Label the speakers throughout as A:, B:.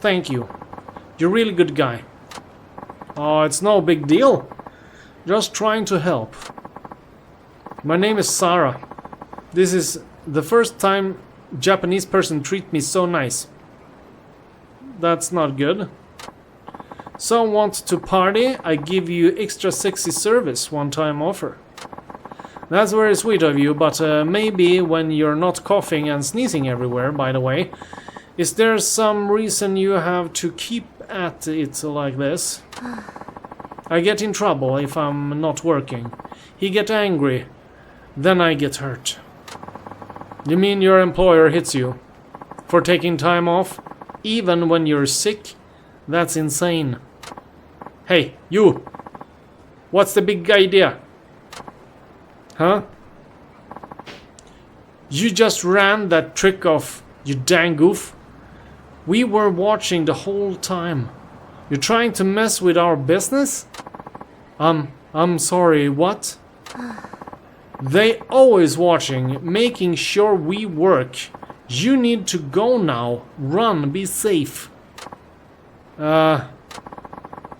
A: Thank you. You're a really good guy. Oh, it's no big deal. Just trying to help. My name is Sarah. This is the first time Japanese person treat me so nice. That's not good. So want to party? I give you extra sexy service, one-time offer. That's very sweet of you, but maybe when you're not coughing and sneezing everywhere, by the way. Is there some reason you have to keep at it like this? I get in trouble if I'm not working. He get angry, then I get hurt. You mean your employer hits you for taking time off, even when you're sick? That's insane. Hey, you! What's the big idea? Huh? You just ran that trick off, you dang goof. We were watching the whole time. You're trying to mess with our business? I'm sorry, what? They always watching, making sure we work. You need to go now. Run, be safe. You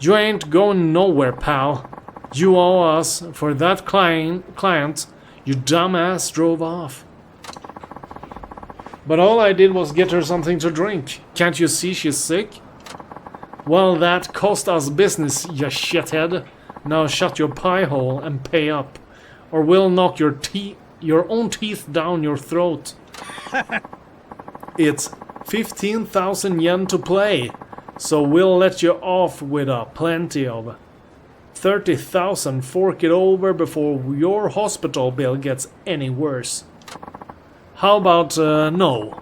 A: ain't going nowhere, pal. You owe us for that client you dumbass drove off. But all I did was get her something to drink. Can't you see she's sick? Well, that cost us business, you shithead. Now shut your pie hole and pay up, or we'll knock your own teeth down your throat. It's 15,000 yen to play, so we'll let you off with a plenty of 30,000. Fork it over before your hospital bill gets any worse. How about no?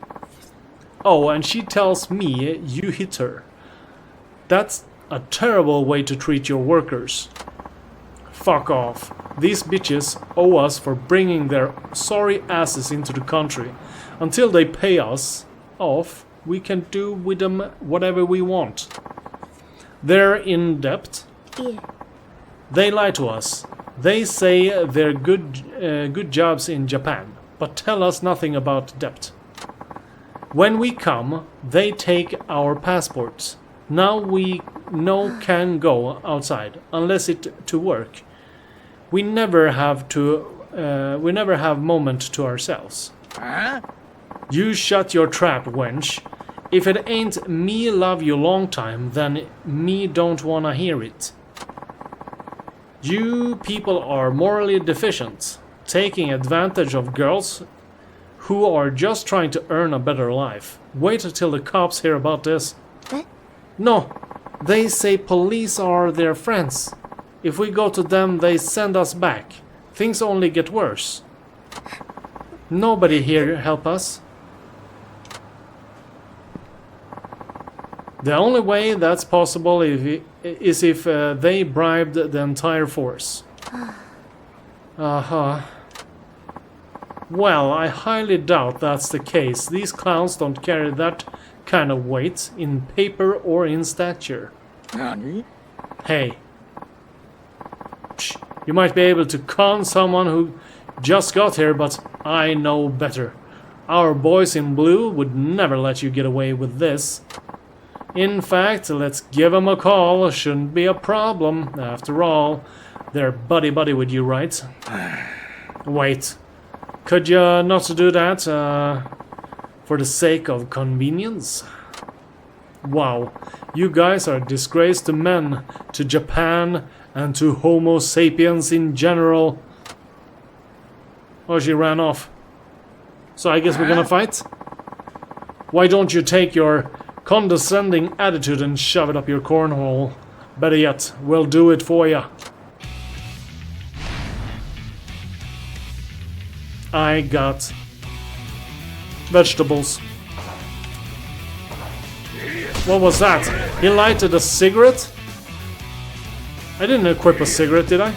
A: Oh, and she tells me you hit her. That's a terrible way to treat your workers. Fuck off. These bitches owe us for bringing their sorry asses into the country. Until they pay us off, we can do with them whatever we want. They're in debt.
B: Yeah.
A: They lie to us. They say they're good jobs in Japan, but tell us nothing about debt. When we come, they take our passports. Now we no can go outside unless it to work. We never have moment to ourselves.
C: Huh?
A: You shut your trap, wench. If it ain't me love you long time, then me don't wanna hear it. You people are morally deficient, taking advantage of girls who are just trying to earn a better life. Wait until the cops hear about this.
B: What?
A: No, they say police are their friends. If we go to them, they send us back. Things only get worse. Nobody here help us. The only way that's possible is if they bribed the entire force. Uh-huh. Well, I highly doubt that's the case. These clowns don't carry that kind of weight in paper or in stature.
C: Nani?
A: Hey. Psh, you might be able to con someone who just got here, but I know better. Our boys in blue would never let you get away with this. In fact, let's give them a call. Shouldn't be a problem. After all, they're buddy-buddy with you, right? Wait. Could you not do that, for the sake of convenience? Wow, you guys are a disgrace to men, to Japan, and to Homo sapiens in general. Oh, she ran off. So I guess we're gonna fight? Why don't you take your condescending attitude and shove it up your cornhole? Better yet, we'll do it for ya. I got vegetables. What was that? He lighted a cigarette? I didn't equip a cigarette, did I?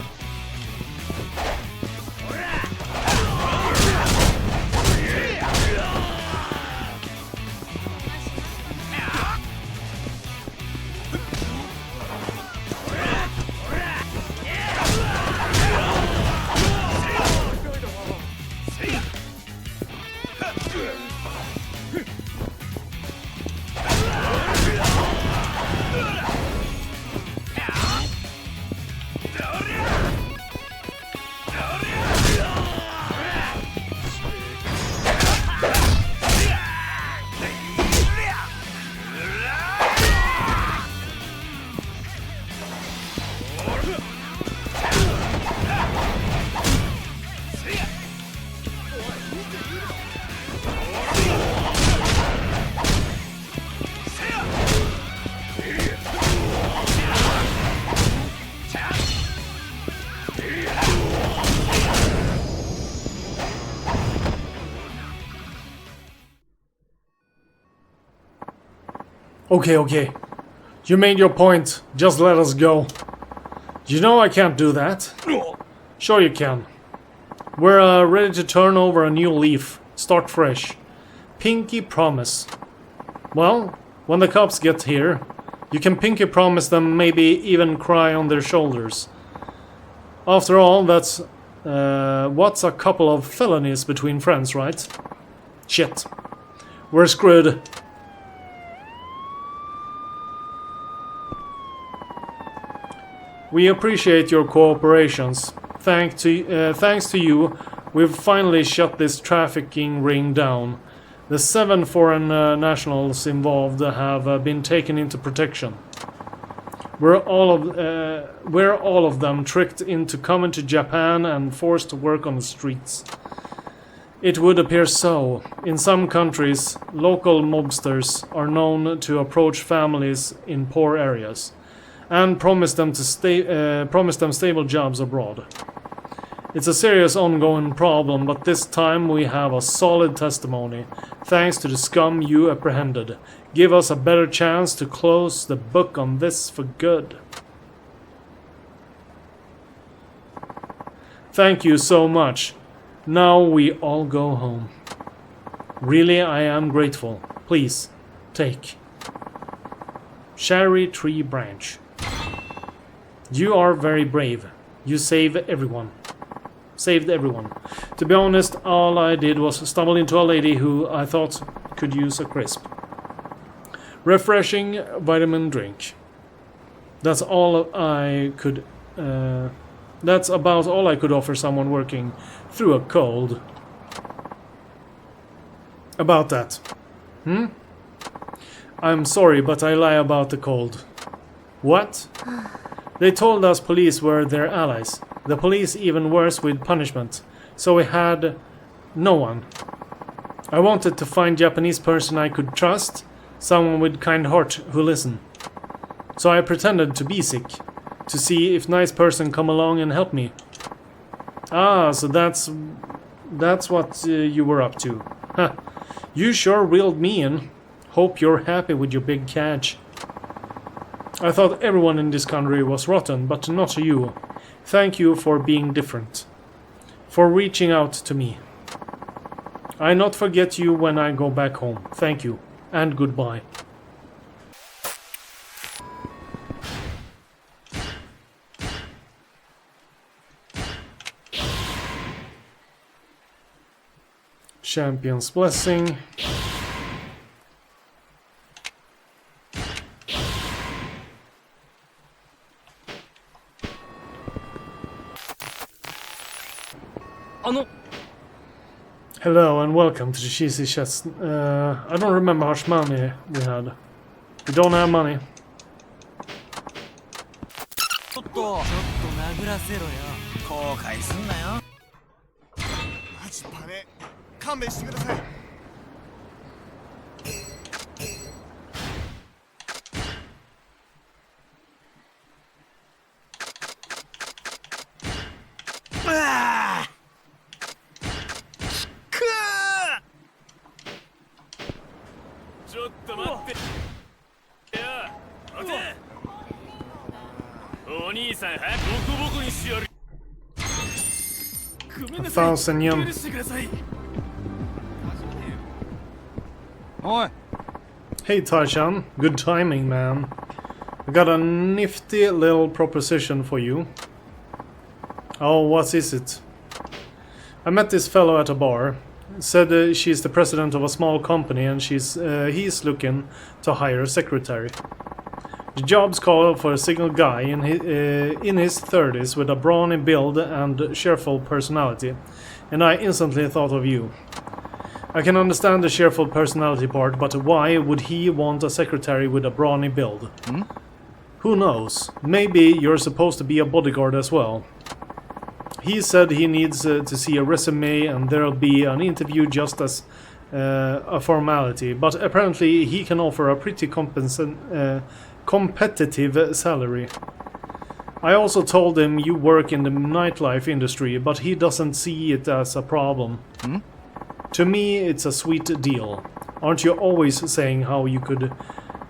A: Okay, okay. You made your point. Just let us go. You know I can't do that. Sure you can. We're ready to turn over a new leaf. Start fresh. Pinky promise. Well, when the cops get here, you can pinky promise them, maybe even cry on their shoulders. After all, that's what's a couple of felonies between friends, right? Shit. We're screwed. We appreciate your cooperations. Thanks to you, we've finally shut this trafficking ring down. The 7 foreign nationals involved have been taken into protection. We're all of them tricked into coming to Japan and forced to work on the streets. It would appear so. In some countries, local mobsters are known to approach families in poor areas and promise them stable jobs abroad. It's a serious ongoing problem, but this time we have a solid testimony, thanks to the scum you apprehended. Give us a better chance to close the book on this for good. Thank you so much. Now we all go home. Really, I am grateful. Please, take. Cherry Tree Branch. You are very brave. You saved everyone. To be honest, all I did was stumble into a lady who I thought could use a crisp. Refreshing vitamin drink. That's about all I could offer someone working through a cold. About that. I'm sorry, but I lie about the cold. What? They told us police were their allies. The police even worse with punishment. So we had no one. I wanted to find Japanese person I could trust, someone with kind heart who listen. So I pretended to be sick, to see if nice person come along and help me. Ah, so that's what you were up to. Huh. You sure reeled me in. Hope you're happy with your big catch. I thought everyone in this country was rotten, but not you. Thank you for being different. For reaching out to me. I not forget you when I go back home. Thank you. And goodbye. Champion's Blessing. Hello and welcome to the Cheesy Chest. I don't remember how much money we had. We don't have money. $1,000 yen. Hey Tarshan, good timing, man. I got a nifty little proposition for you. Oh, what is it? I met this fellow at a bar. Said she's the president of a small company and he's looking to hire a secretary. The job's called for a single guy in his 30s with a brawny build and cheerful personality, and I instantly thought of you. I can understand the cheerful personality part, but why would he want a secretary with a brawny build? Who knows? Maybe you're supposed to be a bodyguard as well. He said he needs to see a resume and there'll be an interview just as a formality, but apparently he can offer a pretty competitive salary. I also told him you work in the nightlife industry, but he doesn't see it as a problem. To me, it's a sweet deal. Aren't you always saying how you could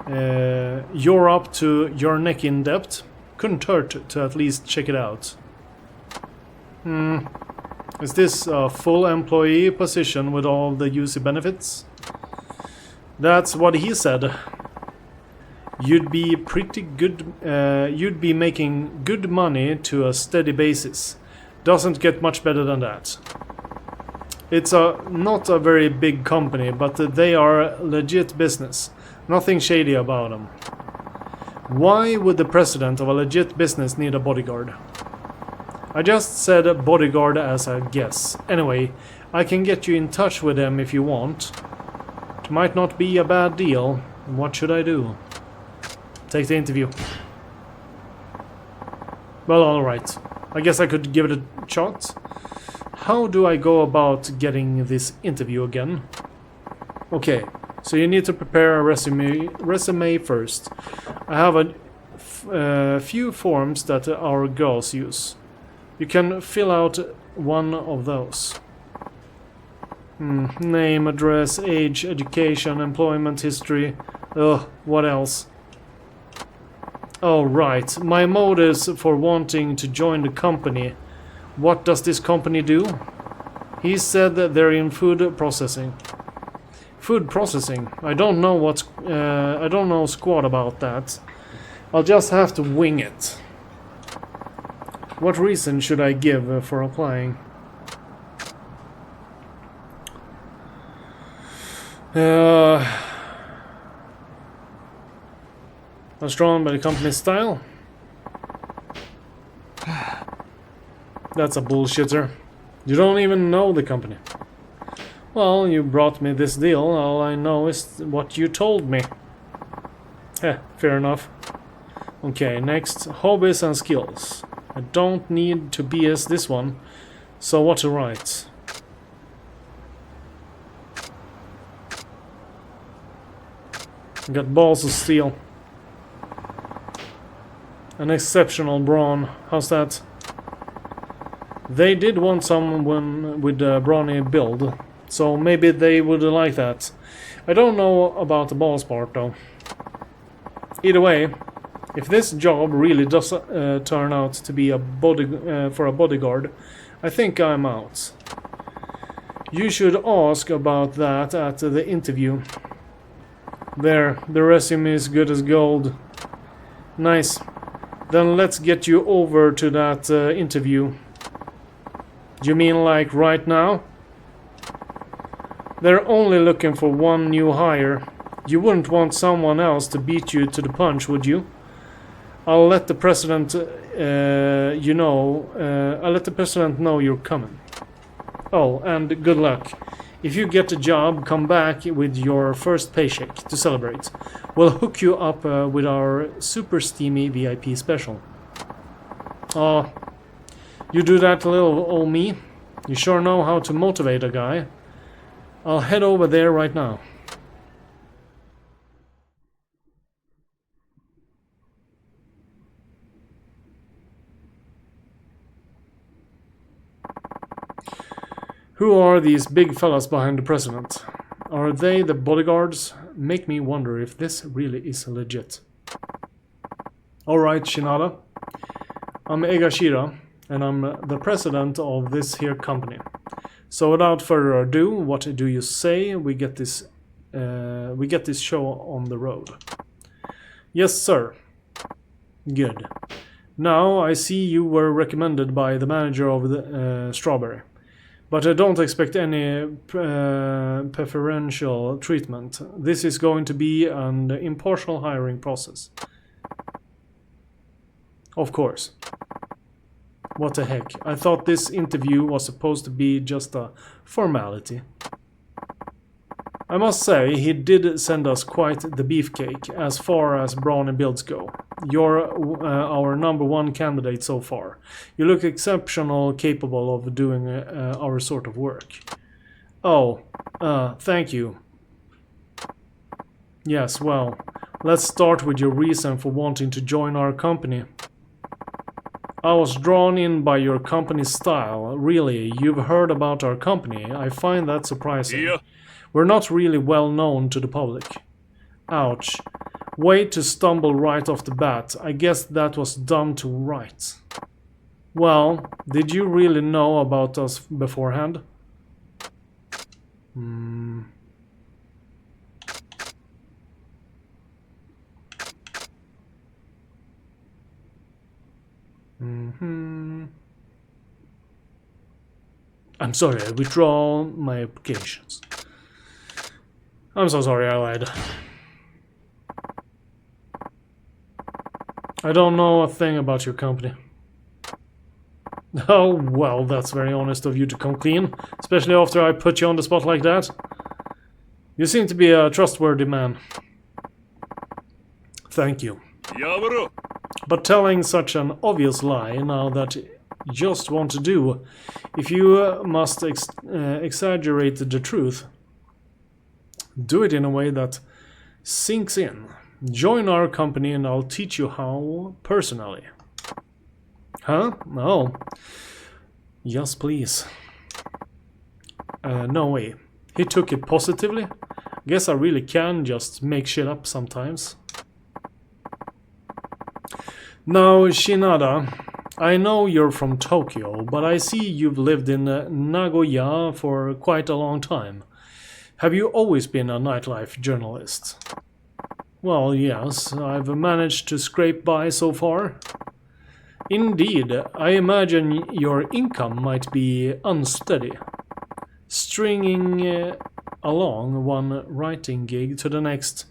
A: You're up to your neck in debt. Couldn't hurt to at least check it out. Is this a full employee position with all the UC benefits? That's what he said. You'd be pretty good. You'd be making good money to a steady basis. Doesn't get much better than that. It's not a very big company, but they are legit business. Nothing shady about them. Why would the president of a legit business need a bodyguard? I just said a bodyguard as a guess. Anyway, I can get you in touch with them if you want. It might not be a bad deal. What should I do? Take the interview. Well, alright. I guess I could give it a shot. How do I go about getting this interview again? Okay, so you need to prepare a resume first. I have a few forms that our girls use. You can fill out one of those. Name, address, age, education, employment history. What else? Oh, right. My motives for wanting to join the company. What does this company do? He said that they're in food processing. Food processing? I don't know squat about that. I'll just have to wing it. What reason should I give for applying? I'm drawn by the company's style. That's a bullshitter. You don't even know the company. Well, you brought me this deal. All I know is what you told me. Fair enough. Okay, next. Hobbies and skills. I don't need to BS this one. So what to write? Got balls of steel. An exceptional brawn. How's that? They did want someone with a brawny build, so maybe they would like that. I don't know about the balls part though. Either way, if this job really does turn out to be for a bodyguard, I think I'm out. You should ask about that at the interview. There, the resume is good as gold. Nice. Then let's get you over to that interview. You mean like right now? They're only looking for one new hire. You wouldn't want someone else to beat you to the punch, would you? I'll let the president, I'll let the president know you're coming. Oh, and good luck. If you get the job, come back with your first paycheck to celebrate. We'll hook you up with our super steamy VIP special. Oh, you do that, little old me? You sure know how to motivate a guy. I'll head over there right now. Who are these big fellas behind the president? Are they the bodyguards? Make me wonder if this really is legit. Alright, Shinada. I'm Egashira, and I'm the president of this here company. So without further ado, what do you say we get this show on the road? Yes, sir. Good. Now I see you were recommended by the manager of the Strawberry. But I don't expect any preferential treatment. This is going to be an impartial hiring process. Of course. What the heck? I thought this interview was supposed to be just a formality. I must say, he did send us quite the beefcake as far as brawny builds go. You're our #1 candidate so far. You look exceptional, capable of doing our sort of work. Oh, thank you. Yes, well, let's start with your reason for wanting to join our company. I was drawn in by your company's style. Really, you've heard about our company. I find that surprising. Yeah. We're not really well known to the public. Ouch. Way to stumble right off the bat. I guess that was dumb to write. Well, did you really know about us beforehand? I'm sorry, I withdraw my applications. I'm so sorry I lied. I don't know a thing about your company. Oh, well, that's very honest of you to come clean, especially after I put you on the spot like that. You seem to be a trustworthy man. Thank you. But telling such an obvious lie now that you just want to do, if you must exaggerate the truth, do it in a way that sinks in. Join our company and I'll teach you how personally. Huh? No. Yes, please. No way. He took it positively? Guess I really can just make shit up sometimes. Now, Shinada, I know you're from Tokyo, but I see you've lived in Nagoya for quite a long time. Have you always been a nightlife journalist? Well, yes, I've managed to scrape by so far. Indeed, I imagine your income might be unsteady. Stringing along one writing gig to the next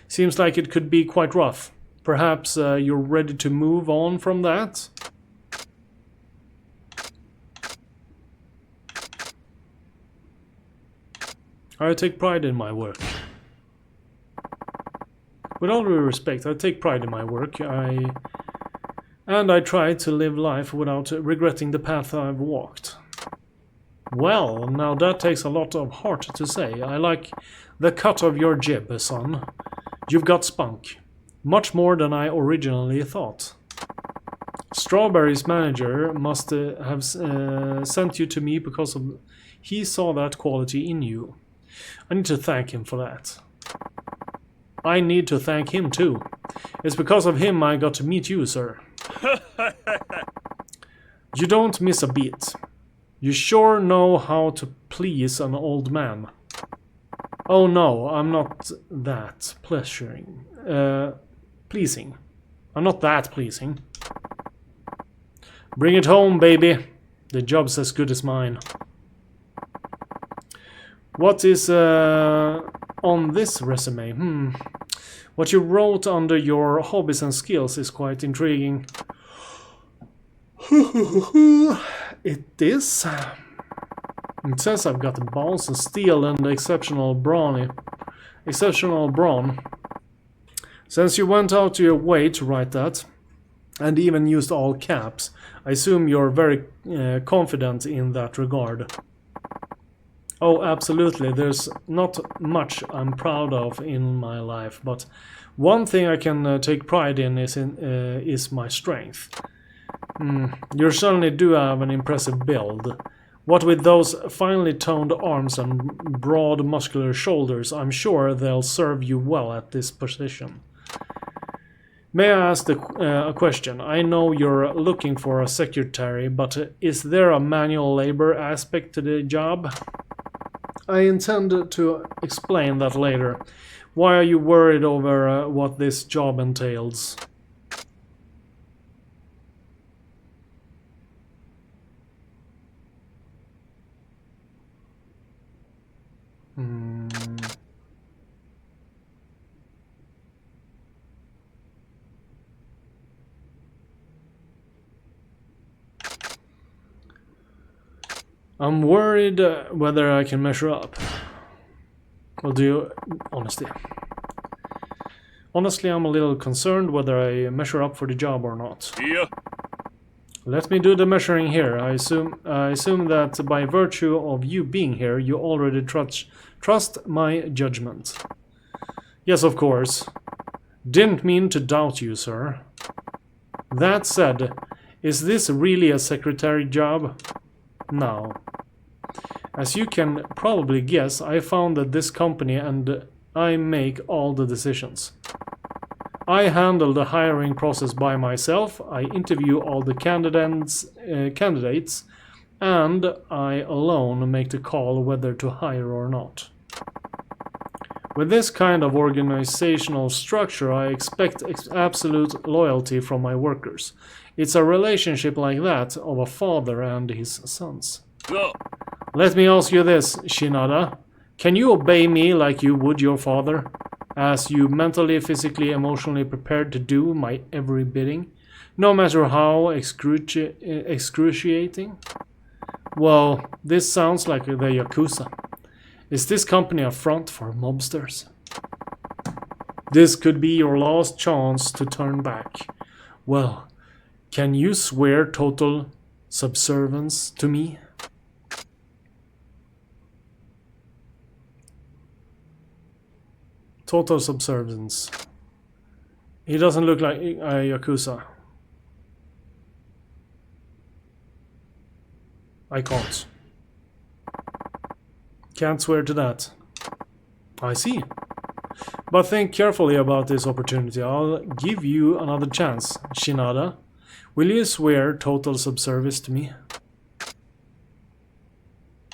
A: seems like it could be quite rough. Perhaps you're ready to move on from that? I take pride in my work. With all due respect, I take pride in my work. I try to live life without regretting the path I've walked. Well, now that takes a lot of heart to say. I like the cut of your jib, son. You've got spunk. Much more than I originally thought. Strawberry's manager must have sent you to me because he saw that quality in you. I need to thank him for that. I need to thank him too. It's because of him I got to meet you, sir. You don't miss a beat. You sure know how to please an old man. Oh no, I'm not that pleasuring. Pleasing. I'm not that pleasing. Bring it home, baby. The job's as good as mine. What is on this resume? What you wrote under your hobbies and skills is quite intriguing. It is. It says I've got the balls of steel and exceptional brawn. Since you went out your way to write that, and even used all caps, I assume you're very confident in that regard. Oh, absolutely. There's not much I'm proud of in my life, but one thing I can take pride in is my strength. You certainly do have an impressive build. What with those finely toned arms and broad muscular shoulders, I'm sure they'll serve you well at this position. May I ask a question? I know you're looking for a secretary, but is there a manual labor aspect to the job? I intend to explain that later. Why are you worried over what this job entails? I'm worried whether I can measure up. Well, honestly, I'm a little concerned whether I measure up for the job or not. Yeah. Let me do the measuring here. I assume that by virtue of you being here, you already trust my judgment. Yes, of course. Didn't mean to doubt you, sir. That said, is this really a secretary job? No. As you can probably guess, I founded this company and I make all the decisions. I handle the hiring process by myself. I interview all the candidates, and I alone make the call whether to hire or not. With this kind of organizational structure, I expect absolute loyalty from my workers. It's a relationship like that of a father and his sons. Let me ask you this, Shinada. Can you obey me like you would your father? As you mentally, physically, emotionally prepared to do my every bidding? No matter how excruciating? Well, this sounds like the Yakuza. Is this company a front for mobsters? This could be your last chance to turn back. Well, can you swear total subservience to me? Total subservience. He doesn't look like a Yakuza. I can't. Can't swear to that. I see. But think carefully about this opportunity. I'll give you another chance, Shinada. Will you swear total subservience to me?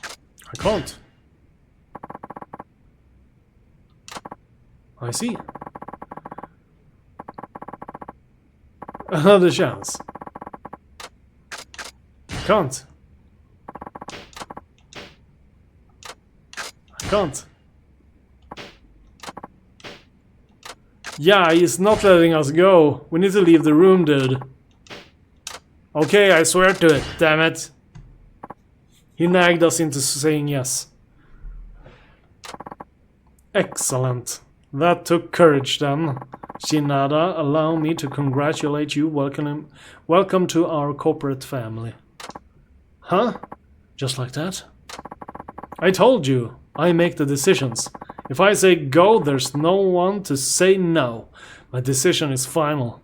A: I can't. I see. Another chance. Can't. Can't. Yeah, he's not letting us go. We need to leave the room, dude. Okay, I swear to it, damn it. He nagged us into saying yes. Excellent. That took courage then. Shinada, allow me to congratulate you. Welcome to our corporate family. Huh? Just like that? I told you. I make the decisions. If I say go, there's no one to say no. My decision is final.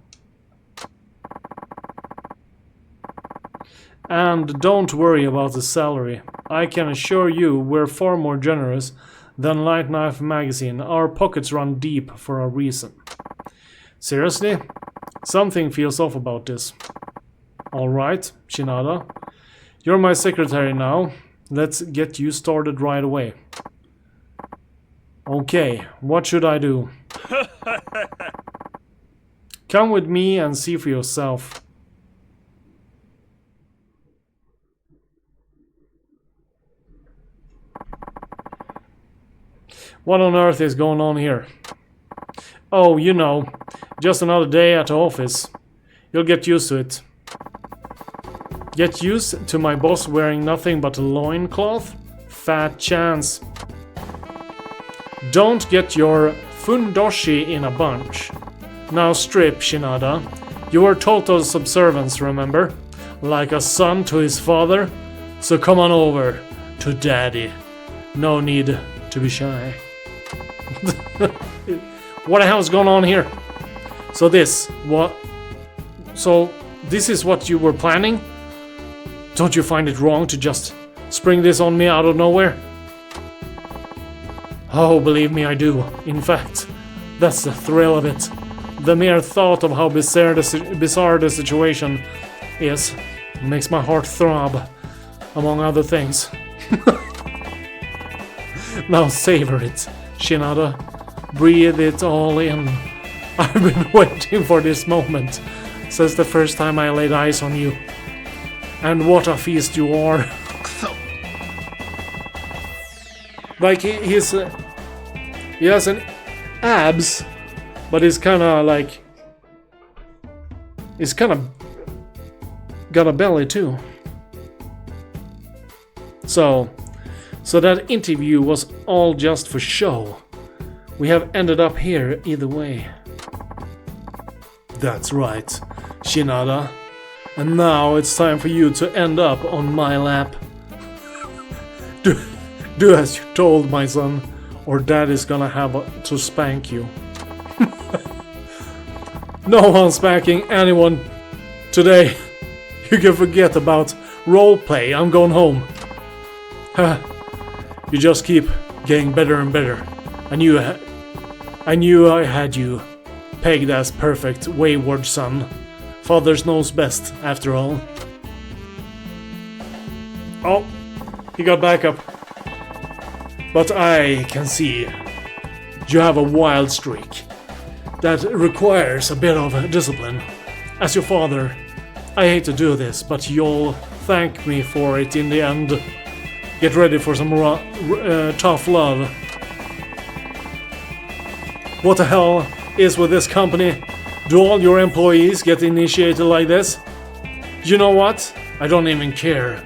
A: And don't worry about the salary. I can assure you we're far more generous than Light Knife Magazine. Our pockets run deep for a reason. Seriously? Something feels off about this. Alright, Shinada. You're my secretary now. Let's get you started right away. Okay, what should I do? Come with me and see for yourself. What on earth is going on here? Oh, you know, just another day at the office. You'll get used to it. Get used to my boss wearing nothing but a loincloth? Fat chance. Don't get your fundoshi in a bunch. Now strip, Shinada. You are total subservience, remember? Like a son to his father? So come on over to daddy. No need to be shy. What the hell is going on here? So this is what you were planning? Don't you find it wrong to just spring this on me out of nowhere? Oh, believe me, I do. In fact, that's the thrill of it. The mere thought of how bizarre the situation is makes my heart throb, among other things. Now savor it, Shinada. Breathe it all in. I've been waiting for this moment since the first time I laid eyes on you. And what a feast you are. Like he has an abs, but he's kind of like he's kind of got a belly too. So that interview was all just for show. We have ended up here either way. That's right, Shinada. And now it's time for you to end up on my lap. Do as you're told, my son, or Daddy's gonna have to spank you. No one's spanking anyone today. You can forget about roleplay. I'm going home. You just keep getting better and better. I knew I had you pegged as perfect, wayward son. Father knows best, after all. Oh, he got back up. But I can see you have a wild streak that requires a bit of discipline. As your father, I hate to do this, but you'll thank me for it in the end. Get ready for some tough love. What the hell is with this company? Do all your employees get initiated like this? You know what? I don't even care.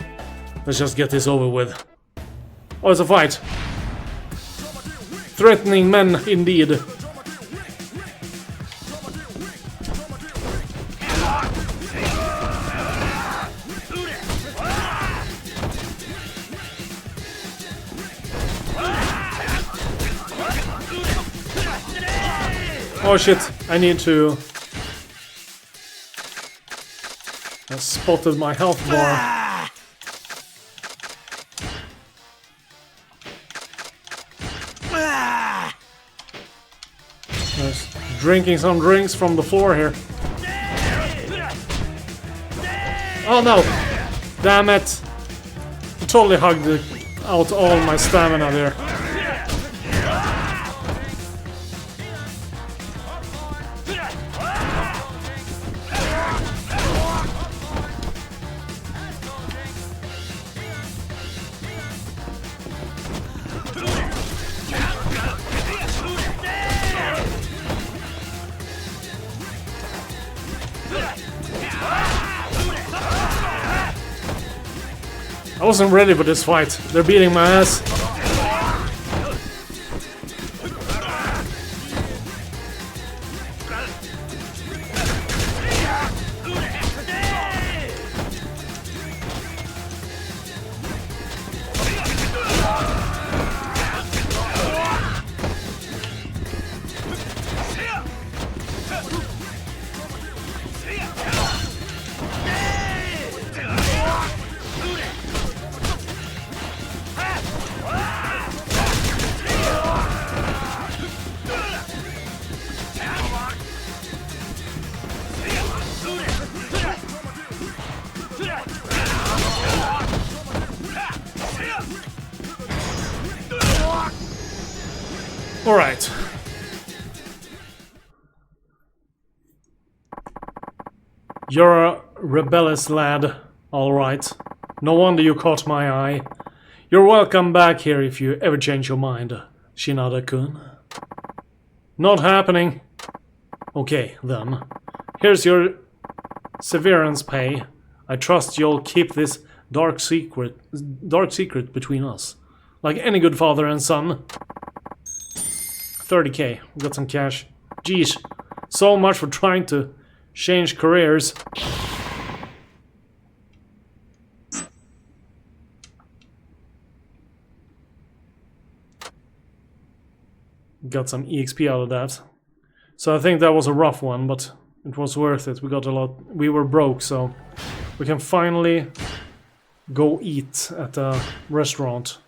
A: Let's just get this over with. Oh, it's a fight. Threatening men, indeed. Oh shit, I need to... I spotted my health bar. Just drinking some drinks from the floor here. Oh no! Damn it! I totally hugged out all my stamina there. I wasn't ready for this fight. They're beating my ass. Alright. You're a rebellious lad, alright. No wonder you caught my eye. You're welcome back here if you ever change your mind, Shinada-kun. Not happening. Okay, then. Here's your severance pay. I trust you'll keep this dark secret between us. Like any good father and son. 30k. Got some cash. Jeez. So much for trying to change careers. Got some EXP out of that. So I think that was a rough one, but it was worth it. We got a lot. We were broke, so we can finally go eat at a restaurant.